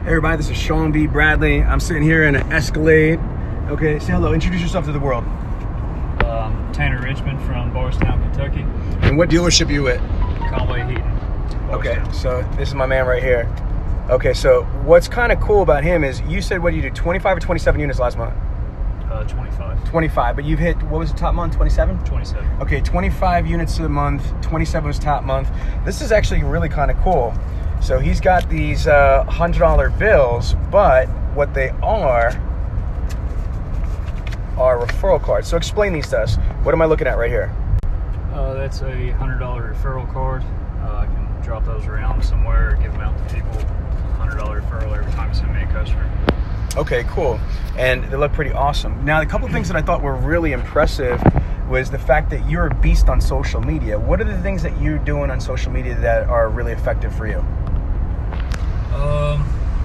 Hey everybody, this is Sean B. Bradley. I'm sitting here in an Escalade. Okay, say hello. Introduce yourself to the world. Tanner Richmond from Barstown, Kentucky. And what dealership are you at? Conway Heaton. Okay, Barstown. so this is my man right here. Okay, so what's kind of cool about him is you said, what did you do, 25 or 27 units last month? 25. 25, but you've hit, what was the top month, 27? 27. Okay, 25 units a month, 27 was top month. This is actually really kind of cool. So he's got these $100 bills, but what they are referral cards. So explain these to us. What am I looking at right here? That's a $100 referral card. I can drop those around somewhere, give them out to people. $100 referral every time you send me a customer. Okay, cool. And they look pretty awesome. Now, a couple of things that I thought were really impressive was the fact that you're a beast on social media. What are the things that you're doing on social media that are really effective for you?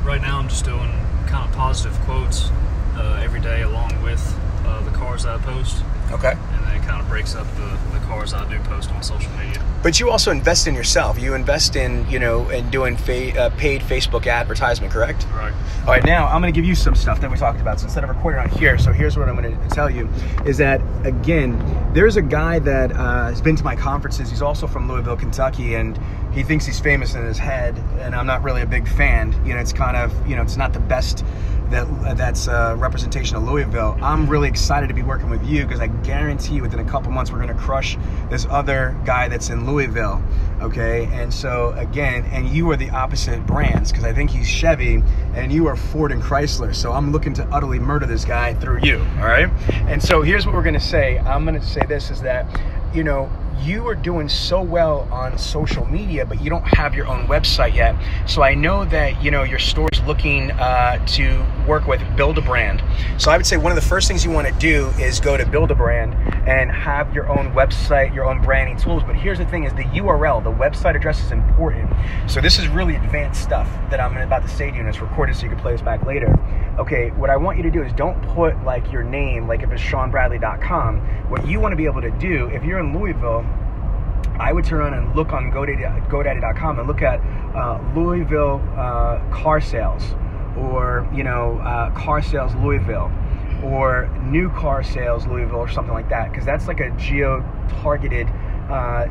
Right now I'm just doing kind of positive quotes every day along with the cars that I post. Okay. And then it kind of breaks up the cars I do post on social media. But you also invest in yourself. You invest in, in doing paid Facebook advertisement, correct? Right. All right, now I'm going to give you some stuff that we talked about. So instead of recording on here, so here's what I'm going to tell you is that, again, there's a guy that has been to my conferences. He's also from Louisville, Kentucky, and he thinks he's famous in his head, and I'm not really a big fan. It's kind of, it's not the best that's representation of Louisville. I'm really excited to be working with you because I guarantee you within a couple months we're going to crush this other guy that's in Louisville, okay? And so again, and you are the opposite brands because I think he's Chevy and you are Ford and Chrysler. So I'm looking to utterly murder this guy through you, all right? And so here's what we're going to say. I'm going to say this is that, you are doing so well on social media, but you don't have your own website yet. So I know that, your store is looking to work with Build a Brand. So I would say one of the first things you want to do is go to Build a Brand and have your own website, your own branding tools. But here's the thing is the URL, the website address is important. So this is really advanced stuff that I'm about to say to you, and it's recorded so you can play this back later. Okay, what I want you to do is don't put like your name, like if it's SeanBradley.com. What you want to be able to do, if you're in Louisville, I would turn around and look on GoDaddy.com and look at Louisville car sales, or car sales Louisville, or new car sales Louisville, or something like that, because that's like a geo-targeted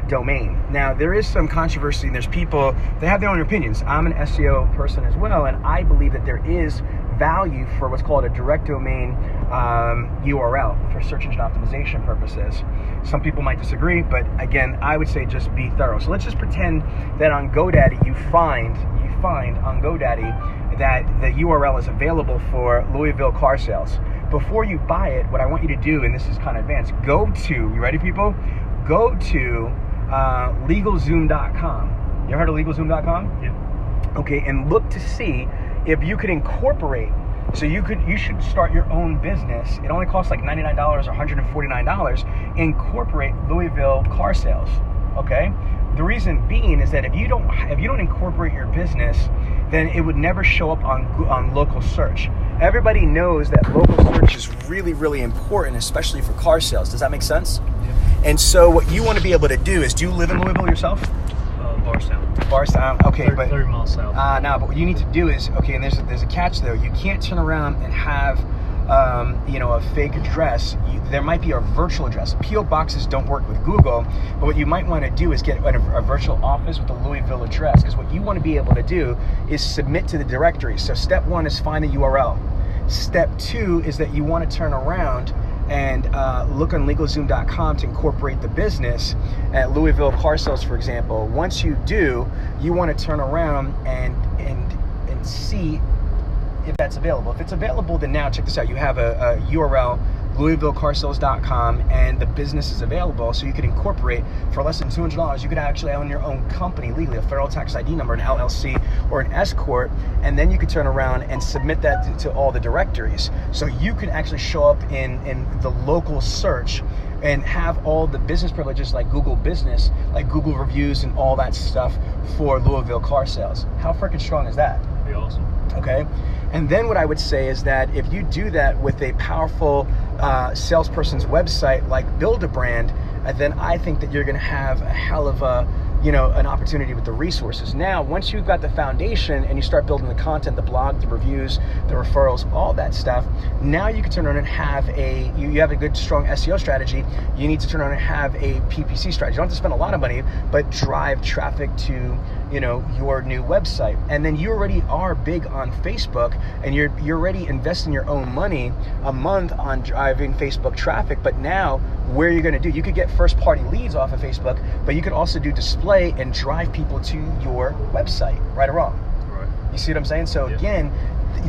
domain. Now there is some controversy, and there's people they have their own opinions. I'm an SEO person as well, and I believe that there is value for what's called a direct domain URL for search engine optimization purposes. Some people might disagree, but again, I would say just be thorough. So let's just pretend that on GoDaddy you find on GoDaddy that the URL is available for Louisville car sales. Before you buy it, what I want you to do, and this is kind of advanced, go to, you ready people? Go to Legalzoom.com. You ever heard of Legalzoom.com? Yeah. Okay, and look to see if you could incorporate, so you should start your own business. It only costs like $99 or $149. Incorporate Louisville car sales. Okay? The reason being is that if you don't incorporate your business, then it would never show up on local search. Everybody knows that local search is really, really important, especially for car sales. Does that make sense? Yeah. And so what you want to be able to do is, do you live in Louisville yourself? Barstown, okay, 30 miles south. No, but what you need to do is, okay, and there's a catch there. You can't turn around and have, a fake address. There might be a virtual address. P.O. boxes don't work with Google, but what you might want to do is get a virtual office with a Louisville address, because what you want to be able to do is submit to the directory. So step one is find the URL. Step two is that you want to turn around and look on LegalZoom.com to incorporate the business at Louisville car sales, for example. Once you do, you want to turn around and see if that's available. If it's available, then now check this out. You have a URL, LouisvilleCarSales.com, and the business is available, so you could incorporate for less than $200. You could actually own your own company legally, a federal tax ID number, an LLC, or an S corp, and then you could turn around and submit that to all the directories. So you can actually show up in the local search and have all the business privileges like Google Business, like Google reviews and all that stuff for Louisville car sales. How freaking strong is that? That'd be awesome. Okay, and then what I would say is that if you do that with a powerful salesperson's website like Build a Brand, then I think that you're going to have a hell of a an opportunity with the resources. Now, once you've got the foundation and you start building the content, the blog, the reviews, the referrals, all that stuff, now you can turn around and have you have a good, strong SEO strategy. You need to turn around and have a PPC strategy. You don't have to spend a lot of money, but drive traffic to, your new website. And then you already are big on Facebook, and you're already investing your own money a month on driving Facebook traffic. But now, where you're going to do, you could get first party leads off of Facebook, but you could also do display and drive people to your website, right or wrong. Right. You see what I'm saying? So again,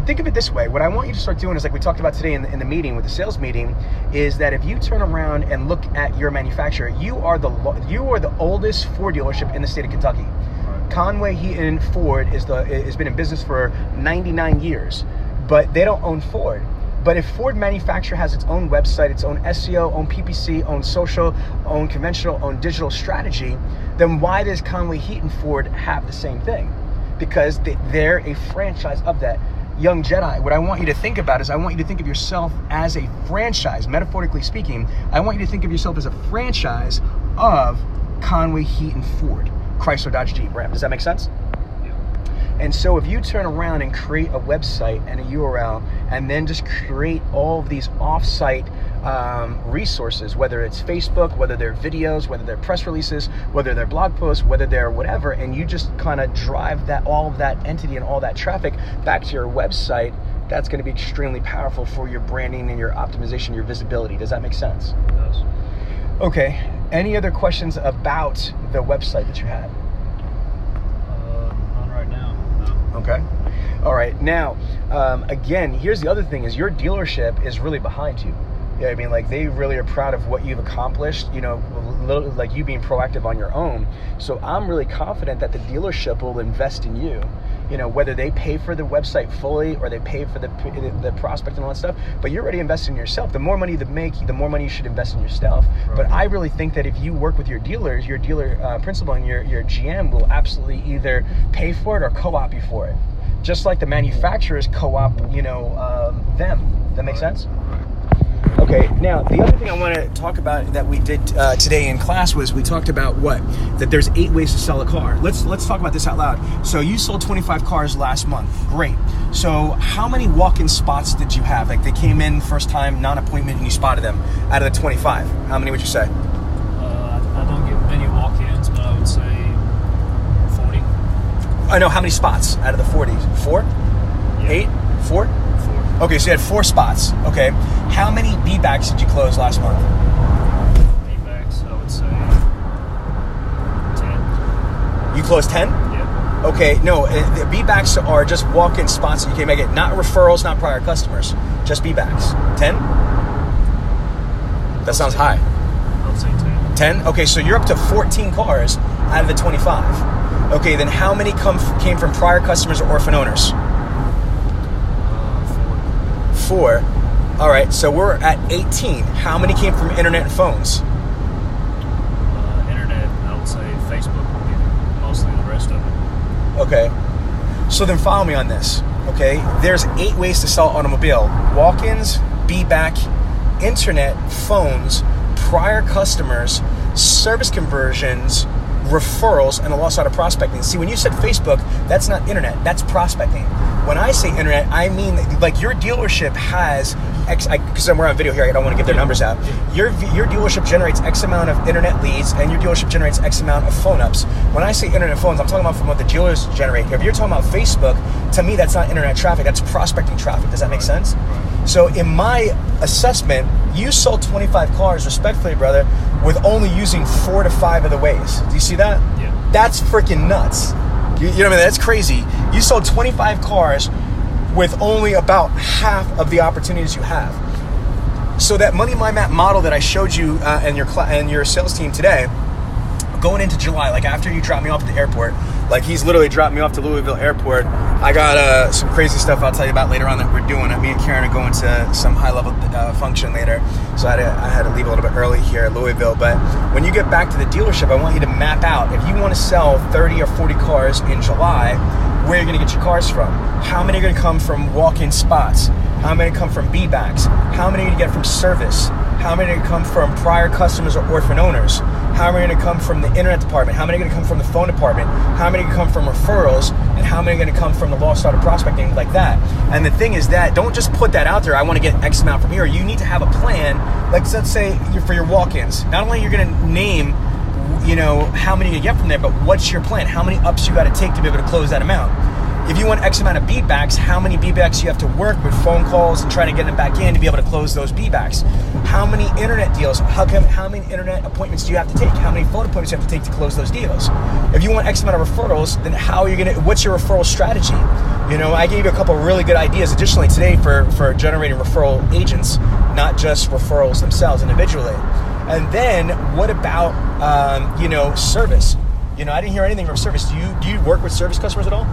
think of it this way. What I want you to start doing is, like we talked about today in the meeting, with the sales meeting, is that if you turn around and look at your manufacturer, you are the oldest Ford dealership in the state of Kentucky. Right. Conway Heaton Ford has been in business for 99 years, but they don't own Ford. But if Ford manufacturer has its own website, its own SEO, own PPC, own social, own conventional, own digital strategy, then why does Conway Heaton Ford have the same thing? Because they're a franchise of that. Young Jedi, what I want you to think about is, I want you to think of yourself as a franchise, metaphorically speaking. I want you to think of yourself as a franchise of Conway Heaton Ford, Chrysler, Dodge, Jeep, Ram. Does that make sense? And so if you turn around and create a website and a URL, and then just create all of these off-site resources, whether it's Facebook, whether they're videos, whether they're press releases, whether they're blog posts, whether they're whatever, and you just kind of drive all of that entity and all that traffic back to your website, that's going to be extremely powerful for your branding and your optimization, your visibility. Does that make sense? It does. Okay. Any other questions about the website that you had? Okay. All right. Now, again, here's the other thing: is your dealership is really behind you. You know what I mean? Like, they really are proud of what you've accomplished, like you being proactive on your own. So I'm really confident that the dealership will invest in you, whether they pay for the website fully or they pay for the prospect and all that stuff, but you're already investing in yourself. The more money you make, the more money you should invest in yourself. Right. But I really think that if you work with your dealers, your dealer principal and your GM will absolutely either pay for it or co-op you for it. Just like the manufacturers co-op, them. Does that make sense? Okay, now the other thing I want to talk about that we did today in class was, we talked about that there's 8 ways to sell a car. Let's talk about this out loud. So you sold 25 cars last month. Great. So how many walk-in spots did you have? Like, they came in first time, non-appointment, and you spotted them. Out of the 25, how many would you say? I don't get many walk-ins, but I would say 40. I know, how many spots out of the 40? 4? Yeah. 8? 4? Okay, so you had 4 spots. Okay. How many B-backs did you close last month? B-backs, I would say 10. You closed 10? Yeah. Okay, no, the B-backs are just walk-in spots that you can make it. Not referrals, not prior customers. Just B-backs. 10? That sounds high. I would say 10. 10? Okay, so you're up to 14 cars out of the 25. Okay, then how many came from prior customers or orphan owners? 4. All right, so we're at 18. How many came from internet and phones? Internet, I would say Facebook would be mostly the rest of it. Okay, so then follow me on this. Okay, there's 8 ways to sell an automobile: walk-ins, B-back, internet, phones, prior customers, service conversions, referrals, and a loss out of prospecting. See, when you said Facebook, that's not internet, that's prospecting. When I say internet, I mean, like, your dealership has because we're on video here, I don't want to give their numbers out. Your dealership generates X amount of internet leads, and your dealership generates X amount of phone ups. When I say internet phones, I'm talking about from what the dealers generate. If you're talking about Facebook, to me, that's not internet traffic, that's prospecting traffic. Does that make sense? So in my assessment, you sold 25 cars, respectfully, brother, with only using 4 to 5 of the ways. Do you see that? Yeah. That's freaking nuts. You know what I mean? That's crazy. You sold 25 cars with only about half of the opportunities you have. So that money mind map model that I showed you and your sales team today, going into July, like after you drop me off at the airport, like he's literally dropped me off to Louisville Airport. I got some crazy stuff I'll tell you about later on that we're doing. Me and Karen are going to some high-level function later, so I had to leave a little bit early here at Louisville. But when you get back to the dealership, I want you to map out, if you want to sell 30 or 40 cars in July, where you're going to get your cars from. How many are going to come from walk-in spots? How many come from B-backs? How many are you going to get from service? How many are going to come from prior customers or orphan owners? how many are going to come from the internet department, how many are going to come from the phone department, how many are going to come from referrals, and how many are going to come from the law startup prospecting, like that. And the thing is that don't just put that out there, I want to get X amount from here. You need to have a plan. Like, let's say for your walk-ins, not only you're going to name, how many you get from there, but what's your plan? How many ups you got to take to be able to close that amount? If you want X amount of beatbacks, how many beatbacks you have to work with phone calls and trying to get them back in to be able to close those beatbacks? How many internet deals? How many internet appointments do you have to take? How many phone appointments do you have to take to close those deals? If you want X amount of referrals, then what's your referral strategy? I gave you a couple of really good ideas additionally today for generating referral agents, not just referrals themselves individually. And then what about, service? I didn't hear anything from service. Do you work with service customers at all?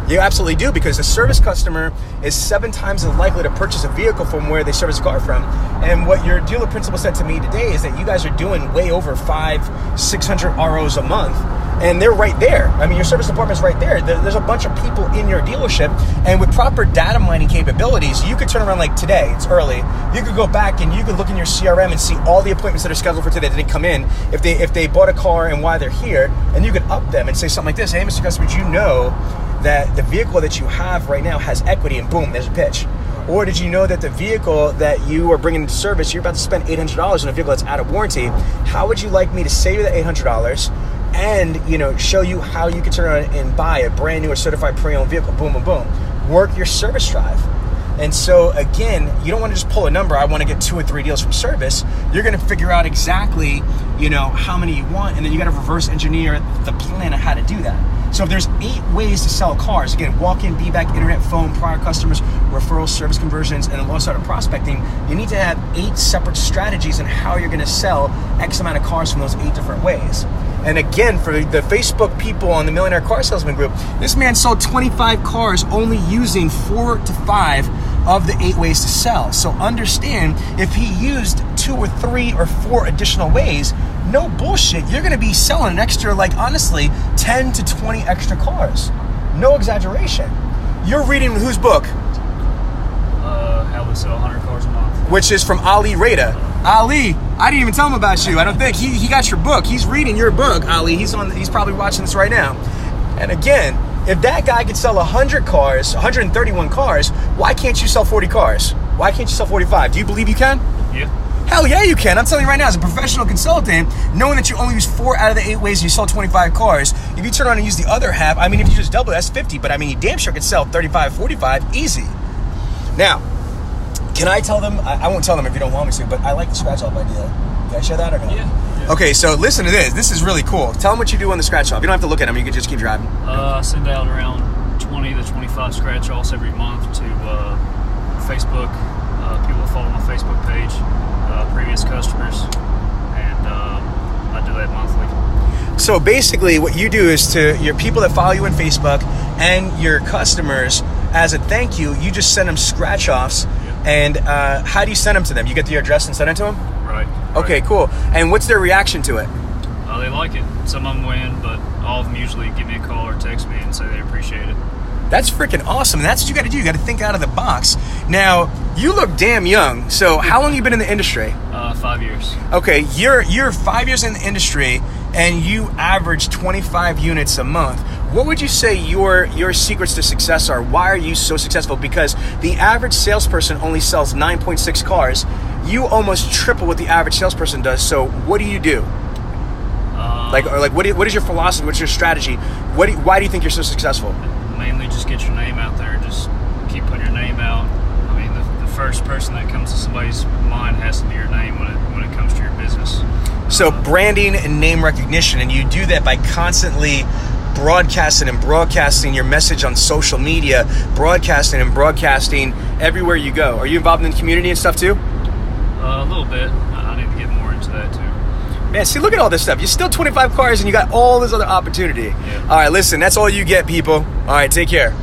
You absolutely do, because a service customer is 7 times as likely to purchase a vehicle from where they service a car from. And what your dealer principal said to me today is that you guys are doing way over 500-600 ROs a month, and they're right there. I mean, your service department's right there. There's a bunch of people in your dealership, and with proper data mining capabilities, you could turn around like today, it's early, you could go back and you could look in your CRM and see all the appointments that are scheduled for today that didn't come in, if they bought a car and why they're here, and you could up them and say something like this: hey, Mr. Customer, did you know that the vehicle that you have right now has equity, and boom, there's a pitch? Or did you know that the vehicle that you are bringing into service, you're about to spend $800 on a vehicle that's out of warranty? How would you like me to save you the $800 and show you how you can turn around and buy a brand new or certified pre-owned vehicle? Boom, boom, boom. Work your service drive. And so again, you don't want to just pull a number, I want to get 2 or 3 deals from service. You're going to figure out exactly, how many you want, and then you got to reverse engineer the plan of how to do that. So if there's 8 ways to sell cars, again, walk-in, beatback, internet, phone, prior customers, referrals, service conversions, and then law startup prospecting, you need to have 8 separate strategies on how you're going to sell X amount of cars from those 8 different ways. And again, for the Facebook people on the Millionaire Car Salesman group, this man sold 25 cars only using 4 to 5 of the 8 ways to sell. So understand, if he used 2 or 3 or 4 additional ways, no bullshit, you're gonna be selling an extra, honestly, 10 to 20 extra cars. No exaggeration. You're reading whose book? How to Sell 100 Cars a Month. Which is from Ali Rada. Ali, I didn't even tell him about you. I don't think. He got your book. He's reading your book, Ali. He's probably watching this right now. And again, if that guy could sell 100 cars, 131 cars, why can't you sell 40 cars? Why can't you sell 45? Do you believe you can? Yeah. Hell yeah, you can. I'm telling you right now, as a professional consultant, knowing that you only use 4 out of the 8 ways and you sell 25 cars, if you turn around and use the other half, if you just double, that's 50, but you damn sure could sell 35, 45, easy. Now, can I tell them? I won't tell them if you don't want me to, but I like the scratch-off idea. Can I share that or no? Yeah. Okay, so listen to this. This is really cool. Tell them what you do on the scratch-off. You don't have to look at them. You can just keep driving. I send out around 20 to 25 scratch-offs every month to Facebook, people that follow my Facebook page, previous customers, and I do that monthly. So basically what you do is to your people that follow you on Facebook and your customers, as a thank you, you just send them scratch-offs. And how do you send them to them? You get their address and send it to them? Right. Okay, cool. And what's their reaction to it? They like it. Some of them win, but all of them usually give me a call or text me and say they appreciate it. That's freaking awesome. That's what you got to do. You got to think out of the box. Now, you look damn young. So how long have you been in the industry? 5 years. Okay, you're 5 years in the industry, and you average 25 units a month. What would you say your secrets to success are? Why are you so successful? Because the average salesperson only sells 9.6 cars. You almost triple what the average salesperson does. So what do you do? What is your philosophy? What's your strategy? Why do you think you're so successful? Mainly just get your name out there. Just keep putting your name out. The first person that comes to somebody's mind has to be your name when it comes to your business. So branding and name recognition, and you do that by constantly broadcasting your message on social media, broadcasting everywhere you go. Are you involved in the community and stuff too? A little bit. I need to get more into that too. Man, see, look at all this stuff. You're still 25 cars and you got all this other opportunity. Yeah. All right, listen, that's all you get, people. All right, take care.